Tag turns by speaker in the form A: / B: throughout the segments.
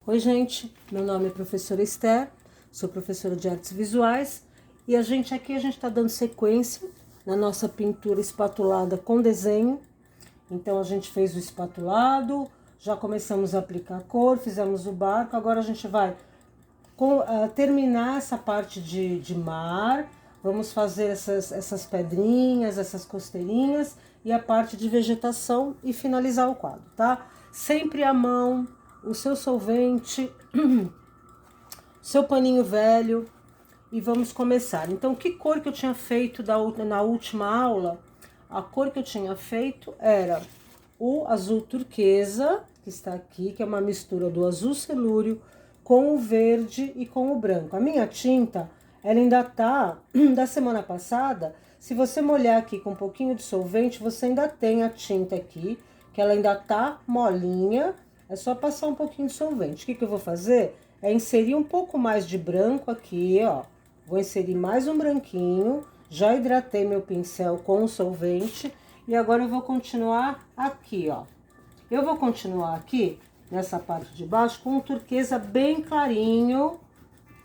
A: Oi, gente, meu nome é professora Esther, sou professora de artes visuais e a gente está dando sequência na nossa pintura espatulada com desenho. Então a gente fez o espatulado, já começamos a aplicar cor, fizemos o barco, agora a gente vai terminar essa parte de mar, vamos fazer essas pedrinhas, essas costeirinhas e a parte de vegetação e finalizar o quadro, tá? Sempre à mão, o seu solvente, seu paninho velho e vamos começar. Então, que cor que eu tinha feito na última aula? A cor que eu tinha feito era o azul turquesa, que está aqui, que é uma mistura do azul celúreo com o verde e com o branco. A minha tinta, ela ainda tá da semana passada. Se você molhar aqui com um pouquinho de solvente, você ainda tem a tinta aqui, que ela ainda tá molinha. É só passar um pouquinho de solvente. O que eu vou fazer? É inserir um pouco mais de branco aqui, ó. Vou inserir mais um branquinho. Já hidratei meu pincel com o solvente. E agora eu vou continuar aqui, ó. Eu vou continuar aqui, nessa parte de baixo, com um turquesa bem clarinho.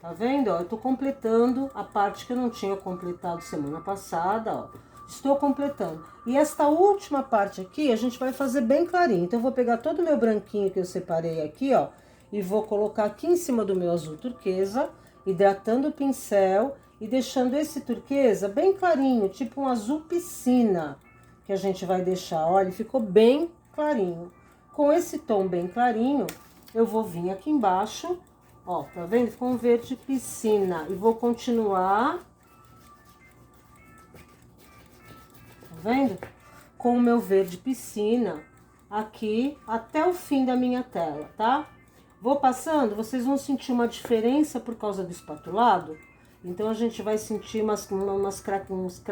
A: Tá vendo, ó? Eu tô completando a parte que eu não tinha completado semana passada, ó. Estou completando. E esta última parte aqui, a gente vai fazer bem clarinho. Então, eu vou pegar todo o meu branquinho que eu separei aqui, ó. E vou colocar aqui em cima do meu azul turquesa, hidratando o pincel e deixando esse turquesa bem clarinho, tipo um azul piscina, que a gente vai deixar. Olha, ficou bem clarinho. Com esse tom bem clarinho, eu vou vir aqui embaixo, ó, tá vendo? Ficou um verde piscina. E vou continuar, tá vendo? Com o meu verde piscina aqui até o fim da minha tela, tá? Vou passando, vocês vão sentir uma diferença por causa do espatulado. Então, a gente vai sentir uns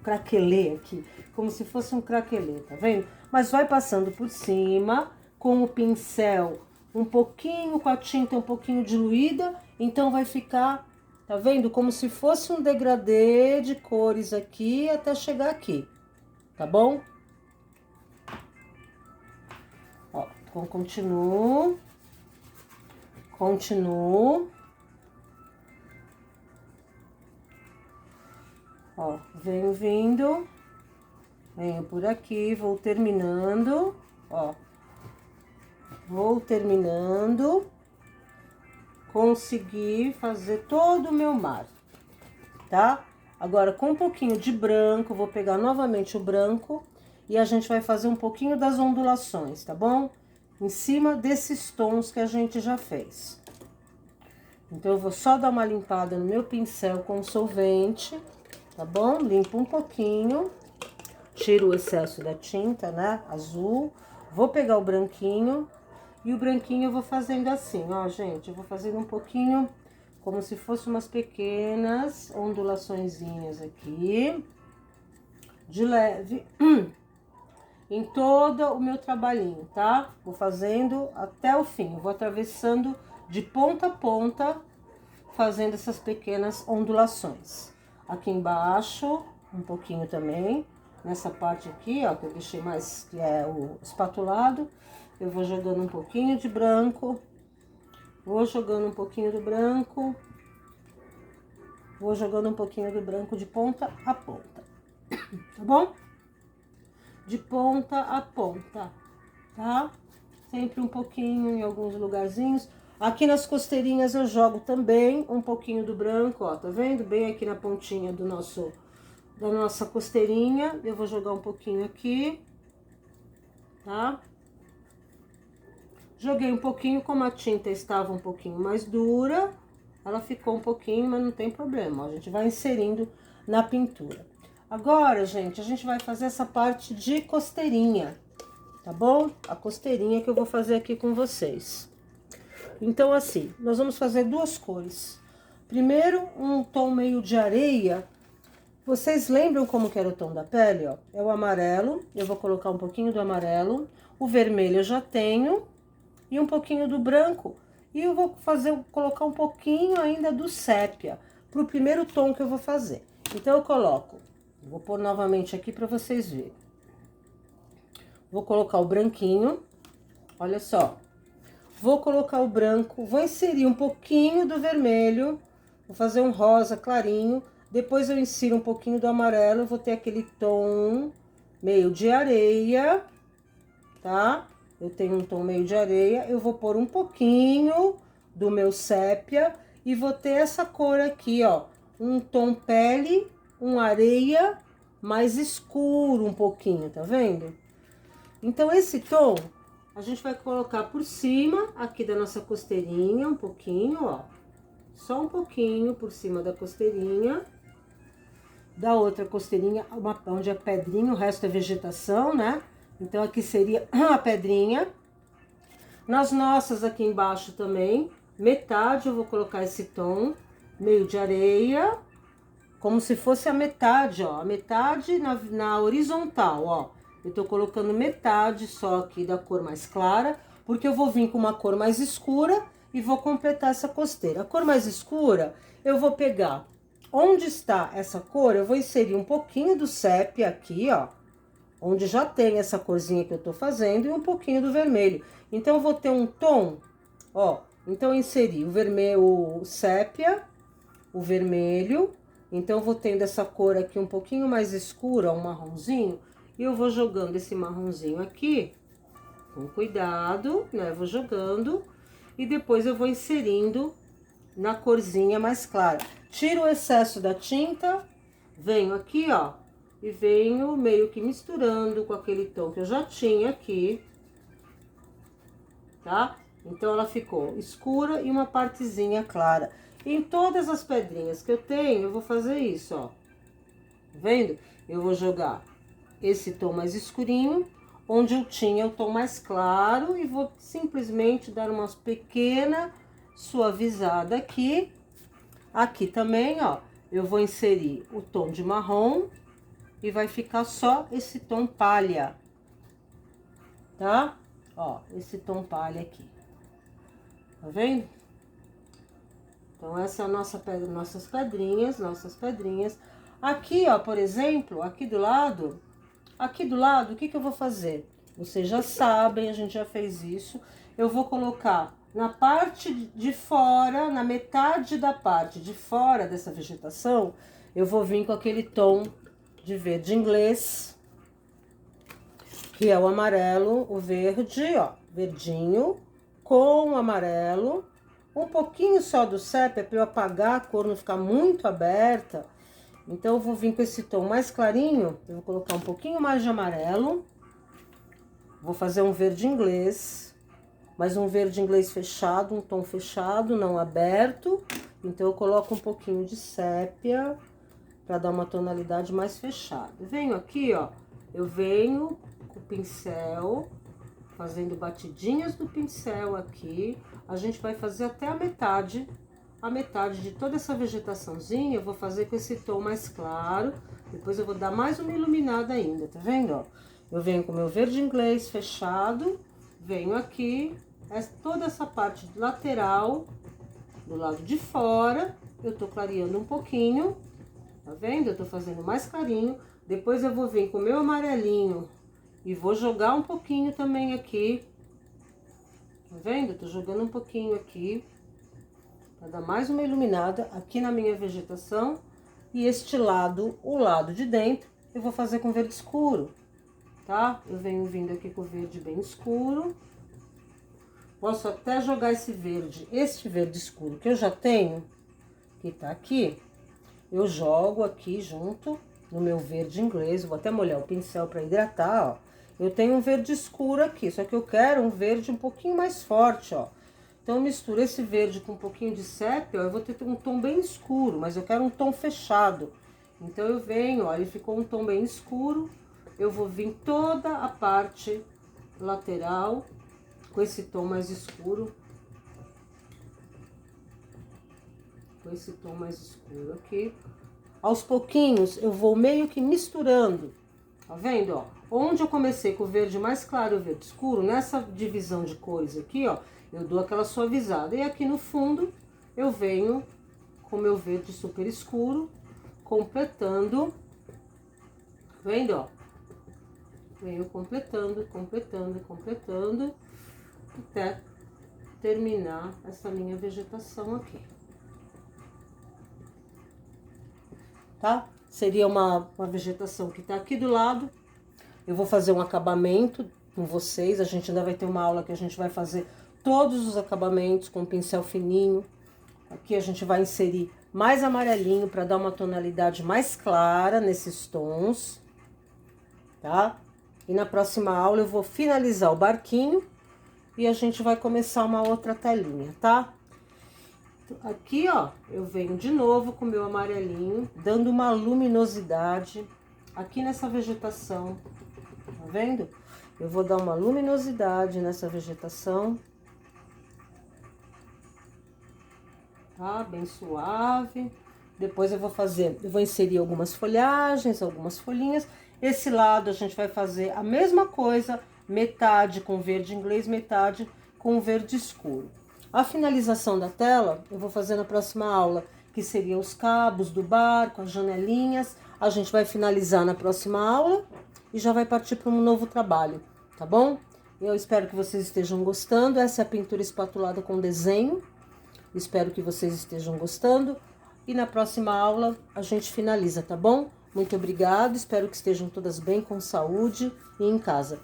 A: craquelê aqui, como se fosse um craquelê, tá vendo? Mas vai passando por cima, com o pincel um pouquinho, com a tinta um pouquinho diluída, então vai ficar, tá vendo? Como se fosse um degradê de cores aqui até chegar aqui, tá bom? Ó, então continuo. Ó, venho vindo, venho por aqui, vou terminando, ó. Vou terminando, consegui fazer todo o meu mar, tá? Agora, com um pouquinho de branco, vou pegar novamente o branco e a gente vai fazer um pouquinho das ondulações, tá bom? Em cima desses tons que a gente já fez. Então, eu vou só dar uma limpada no meu pincel com solvente, tá bom? Limpo um pouquinho, tiro o excesso da tinta, né, azul. Vou pegar o branquinho e o branquinho eu vou fazendo assim, ó, gente. Eu vou fazendo um pouquinho, como se fosse umas pequenas ondulaçõezinhas aqui, de leve, em todo o meu trabalhinho, tá? Vou fazendo até o fim, eu vou atravessando de ponta a ponta, fazendo essas pequenas ondulações. Aqui embaixo, um pouquinho também, nessa parte aqui, ó, que eu deixei mais, que é o espatulado, eu vou jogando um pouquinho de branco, vou jogando um pouquinho do branco, vou jogando um pouquinho do branco de ponta a ponta, tá bom? De ponta a ponta, tá? Sempre um pouquinho em alguns lugarzinhos. Aqui nas costeirinhas eu jogo também um pouquinho do branco, ó, tá vendo? Bem aqui na pontinha da nossa costeirinha, eu vou jogar um pouquinho aqui, tá? Joguei um pouquinho, como a tinta estava um pouquinho mais dura, ela ficou um pouquinho, mas não tem problema, ó, a gente vai inserindo na pintura. Agora, gente, a gente vai fazer essa parte de costeirinha, tá bom? A costeirinha que eu vou fazer aqui com vocês. Então, assim, nós vamos fazer duas cores. Primeiro, um tom meio de areia. Vocês lembram como que era o tom da pele, ó? É o amarelo, eu vou colocar um pouquinho do amarelo. O vermelho eu já tenho. E um pouquinho do branco. E eu vou colocar um pouquinho ainda do sépia, pro primeiro tom que eu vou fazer. Então, eu coloco, vou pôr novamente aqui pra vocês verem. Vou colocar o branquinho, olha só. Vou colocar o branco, vou inserir um pouquinho do vermelho, vou fazer um rosa clarinho, depois eu insiro um pouquinho do amarelo, vou ter aquele tom meio de areia, tá? Eu tenho um tom meio de areia, eu vou pôr um pouquinho do meu sépia e vou ter essa cor aqui, ó, um tom pele, um areia mais escuro um pouquinho, tá vendo? Então, esse tom a gente vai colocar por cima aqui da nossa costeirinha, um pouquinho, ó. Só um pouquinho por cima da costeirinha. Da outra costeirinha, onde é pedrinha, o resto é vegetação, né? Então, aqui seria a pedrinha. Nas nossas aqui embaixo também, metade eu vou colocar esse tom, meio de areia, como se fosse a metade, ó. A metade na horizontal, ó. Eu tô colocando metade só aqui da cor mais clara, porque eu vou vir com uma cor mais escura e vou completar essa costeira. A cor mais escura, eu vou pegar onde está essa cor, eu vou inserir um pouquinho do sépia aqui, ó, onde já tem essa corzinha que eu tô fazendo, e um pouquinho do vermelho. Então, eu vou ter um tom, ó, então eu inseri o vermelho, o sépia, o vermelho, então eu vou tendo essa cor aqui um pouquinho mais escura, um marronzinho, e eu vou jogando esse marronzinho aqui, com cuidado, né, vou jogando, e depois eu vou inserindo na corzinha mais clara. Tiro o excesso da tinta, venho aqui, ó, e venho meio que misturando com aquele tom que eu já tinha aqui, tá? Então, ela ficou escura e uma partezinha clara. Em todas as pedrinhas que eu tenho, eu vou fazer isso, ó. Tá vendo? Eu vou jogar esse tom mais escurinho, onde eu tinha o tom mais claro, e vou simplesmente dar uma pequena suavizada aqui. Aqui também, ó, eu vou inserir o tom de marrom e vai ficar só esse tom palha, tá? Ó, esse tom palha aqui. Tá vendo? Então, essa é a nossas pedrinhas. Aqui, ó, por exemplo, aqui do lado, o que que eu vou fazer? Vocês já sabem, a gente já fez isso. Eu vou colocar na parte de fora, na metade da parte de fora dessa vegetação, eu vou vir com aquele tom de verde inglês, que é o amarelo, o verde, ó, verdinho, com o amarelo, um pouquinho só do sépia para eu apagar a cor, não ficar muito aberta. Então, eu vou vir com esse tom mais clarinho, eu vou colocar um pouquinho mais de amarelo, vou fazer um verde inglês, mas um verde inglês fechado, um tom fechado, não aberto. Então, eu coloco um pouquinho de sépia para dar uma tonalidade mais fechada. Venho aqui, ó, eu venho com o pincel, fazendo batidinhas do pincel aqui. A gente vai fazer até a metade de toda essa vegetaçãozinha, eu vou fazer com esse tom mais claro. Depois eu vou dar mais uma iluminada ainda, tá vendo, ó? Eu venho com o meu verde inglês fechado, venho aqui, toda essa parte lateral, do lado de fora, eu tô clareando um pouquinho, tá vendo? Eu tô fazendo mais clarinho. Depois eu vou vir com o meu amarelinho e vou jogar um pouquinho também aqui, tá vendo? Eu tô jogando um pouquinho aqui, pra dar mais uma iluminada aqui na minha vegetação. E este lado, o lado de dentro, eu vou fazer com verde escuro, tá? Eu venho vindo aqui com verde bem escuro. Posso até jogar esse verde escuro que eu já tenho, que tá aqui, eu jogo aqui junto no meu verde inglês. Vou até molhar o pincel para hidratar, ó. Eu tenho um verde escuro aqui, só que eu quero um verde um pouquinho mais forte, ó. Então, eu misturo esse verde com um pouquinho de sépia, ó, eu vou ter um tom bem escuro, mas eu quero um tom fechado. Então, eu venho, ó, ele ficou um tom bem escuro, eu vou vir toda a parte lateral com esse tom mais escuro. Com esse tom mais escuro aqui. Aos pouquinhos, eu vou meio que misturando, tá vendo, ó? Onde eu comecei com o verde mais claro e o verde escuro, nessa divisão de cores aqui, ó, eu dou aquela suavizada. E aqui no fundo, eu venho com o meu verde super escuro, completando, tá vendo, ó? Venho completando, até terminar essa minha vegetação aqui. Tá? Seria uma vegetação que tá aqui do lado. Eu vou fazer um acabamento com vocês. A gente ainda vai ter uma aula que a gente vai fazer todos os acabamentos com pincel fininho. Aqui a gente vai inserir mais amarelinho para dar uma tonalidade mais clara nesses tons, tá? E na próxima aula eu vou finalizar o barquinho e a gente vai começar uma outra telinha, tá? Aqui, ó, eu venho de novo com o meu amarelinho, dando uma luminosidade aqui nessa vegetação, tá vendo? Eu vou dar uma luminosidade nessa vegetação, tá? Bem suave. Depois eu vou inserir algumas folhagens, algumas folhinhas. Esse lado a gente vai fazer a mesma coisa, metade com verde inglês, metade com verde escuro. A finalização da tela eu vou fazer na próxima aula, que seriam os cabos do barco, as janelinhas. A gente vai finalizar na próxima aula e já vai partir para um novo trabalho, tá bom? Eu espero que vocês estejam gostando. Essa é a pintura espatulada com desenho. Espero que vocês estejam gostando. E na próxima aula a gente finaliza, tá bom? Muito obrigada, espero que estejam todas bem, com saúde e em casa.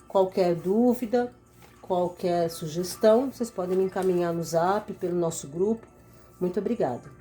A: Qualquer dúvida, qualquer sugestão, vocês podem me encaminhar no Zap, pelo nosso grupo. Muito obrigada.